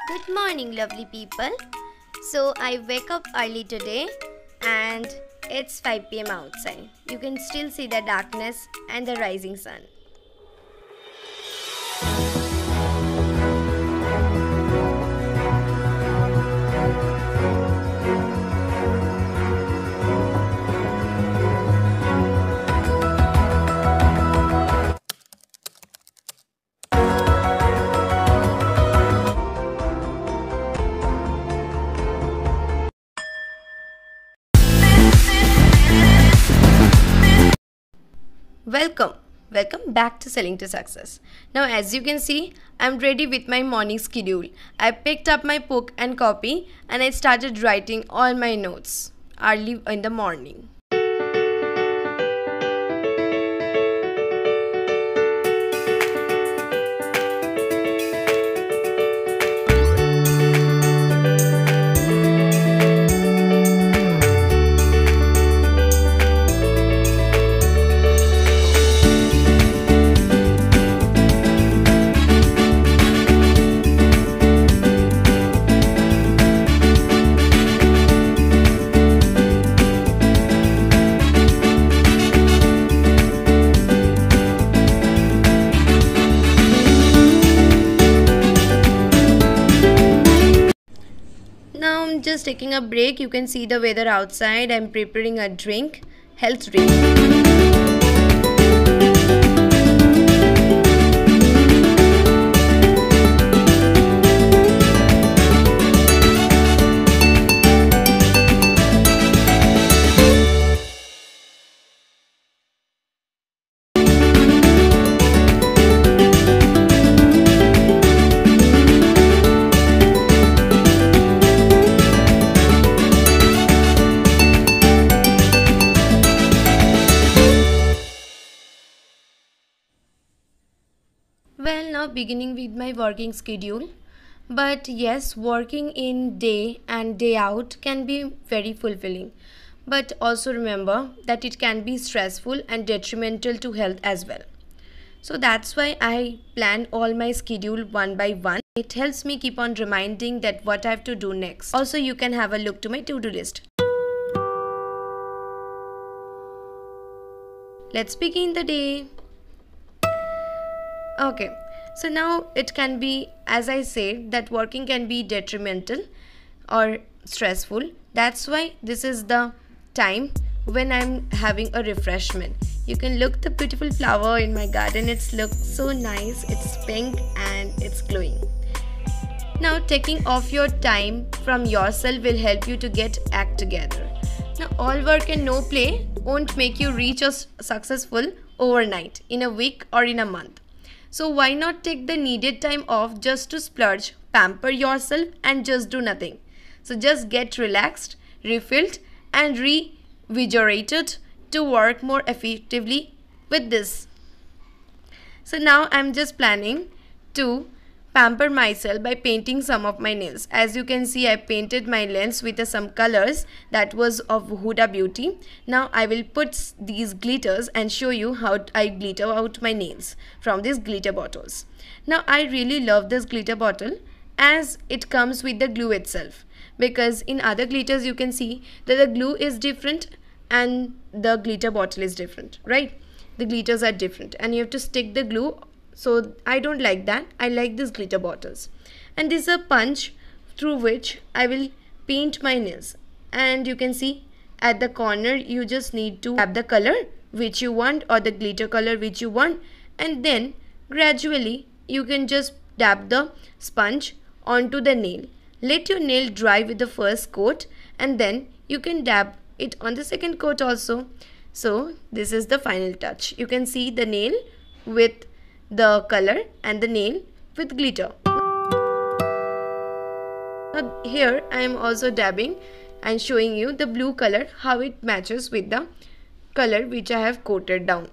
Good morning, lovely people. So, I wake up early today and it's 5 pm outside. You can still see the darkness and the rising sun. Welcome back to Selling to Success. Now, as you can see, I'm ready with my morning schedule. I picked up my book and copy and I started writing all my notes early in the morning. Now I'm just taking a break. You can see the weather outside. I'm preparing a drink, health drink. Well, now beginning with my working schedule. But yes, working in day and day out can be very fulfilling. But also remember that it can be stressful and detrimental to health as well. So that's why I plan all my schedule one by one. It helps me keep on reminding that what I have to do next. Also, you can have a look to my to-do list. Let's begin the day. Okay, so now it can be, as I said, that working can be detrimental or stressful. That's why this is the time when I'm having a refreshment. You can look the beautiful flower in my garden. It looks so nice. It's pink and it's glowing. Now taking off your time from yourself will help you to get act together. Now all work and no play won't make you reach or successful overnight, in a week or in a month. So why not take the needed time off just to splurge, pamper yourself and just do nothing. So just get relaxed, refilled and revigorated to work more effectively with this. So now I'm just planning to pamper myself by painting some of my nails. As you can see, I painted my nails with some colors that was of Huda Beauty. Now I will put these glitters and show you how I glitter out my nails from these glitter bottles. Now I really love this glitter bottle as it comes with the glue itself, because in other glitters you can see that the glue is different and the glitter bottle is different, right? The glitters are different and you have to stick the glue. So I don't like that. I like these glitter bottles. And this is a punch through which I will paint my nails. And you can see at the corner you just need to tap the color which you want or the glitter color which you want. And then gradually you can just dab the sponge onto the nail. Let your nail dry with the first coat and then you can dab it on the second coat also. So this is the final touch. You can see the nail with the color and the nail with glitter. Now here I am also dabbing and showing you the blue color, how it matches with the color which I have coated down.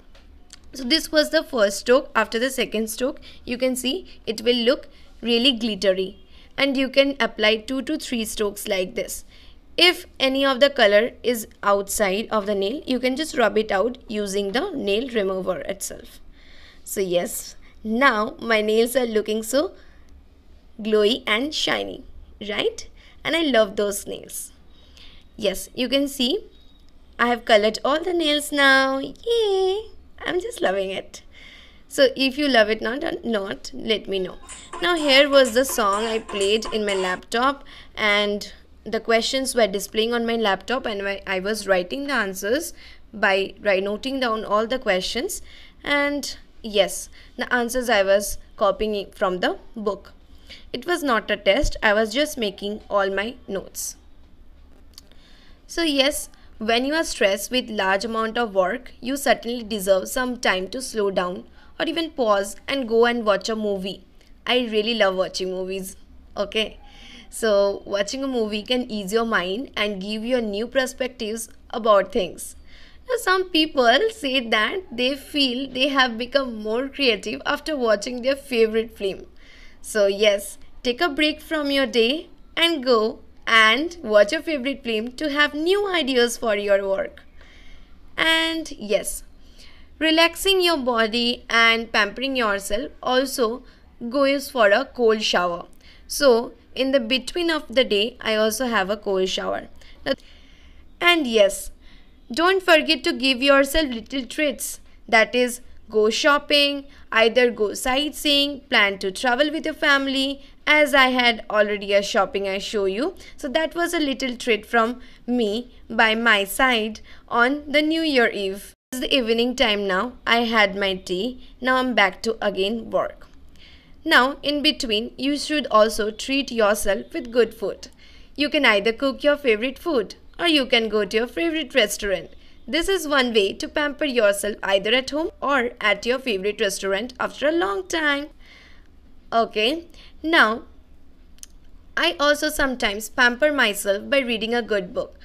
So this was the first stroke. After the second stroke you can see it will look really glittery and you can apply 2 to 3 strokes like this. If any of the color is outside of the nail, you can just rub it out using the nail remover itself. So yes, now my nails are looking so glowy and shiny, right? And I love those nails. Yes, you can see I have colored all the nails now. Yay! I'm just loving it. So if you love it not, let me know. Now here was the song I played in my laptop, and the questions were displaying on my laptop, and I was writing the answers by noting down all the questions. And yes, the answers I was copying from the book. It was not a test, I was just making all my notes. So yes, when you are stressed with large amount of work, you certainly deserve some time to slow down or even pause and go and watch a movie. I really love watching movies. Okay. So watching a movie can ease your mind and give you new perspectives about things. Now, some people say that they feel they have become more creative after watching their favorite film. So yes, take a break from your day and go and watch your favorite film to have new ideas for your work. And yes, relaxing your body and pampering yourself also goes for a cold shower. So in the between of the day, I also have a cold shower. And yes, don't forget to give yourself little treats. That is, go shopping, either go sightseeing, plan to travel with your family, as I had already a shopping I show you. So that was a little treat from me by my side on the New Year Eve. It's the evening time now. I had my tea. Now I'm back to again work. Now in between, you should also treat yourself with good food. You can either cook your favorite food or you can go to your favorite restaurant. This is one way to pamper yourself either at home or at your favorite restaurant after a long time. Okay, now I also sometimes pamper myself by reading a good book.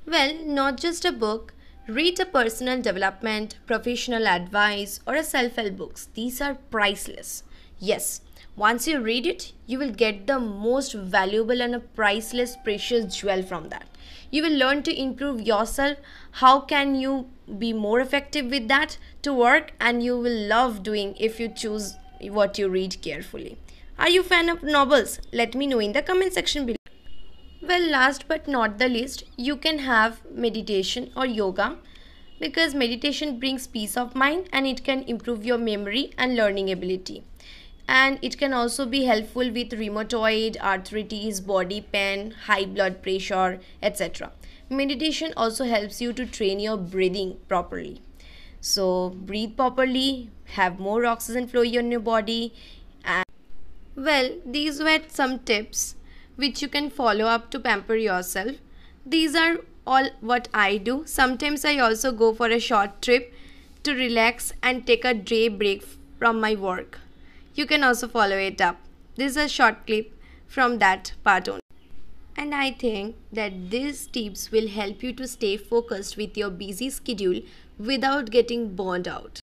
Well, not just a book. Read a personal development, professional advice, or a self-help books. These are priceless. Yes, once you read it, you will get the most valuable and a priceless, precious jewel from that. You will learn to improve yourself. How can you be more effective with that to work, and you will love doing if you choose what you read carefully. Are you a fan of novels? Let me know in the comment section below. Well, last but not the least, you can have meditation or yoga, because meditation brings peace of mind and it can improve your memory and learning ability. And it can also be helpful with rheumatoid arthritis, body pain, high blood pressure, etc. Meditation also helps you to train your breathing properly. So breathe properly, have more oxygen flow in your body. And well, these were some tips which you can follow up to pamper yourself. These are all what I do. Sometimes I also go for a short trip to relax and take a day break from my work. You can also follow it up. This is a short clip from that part only. And I think that these tips will help you to stay focused with your busy schedule without getting burned out.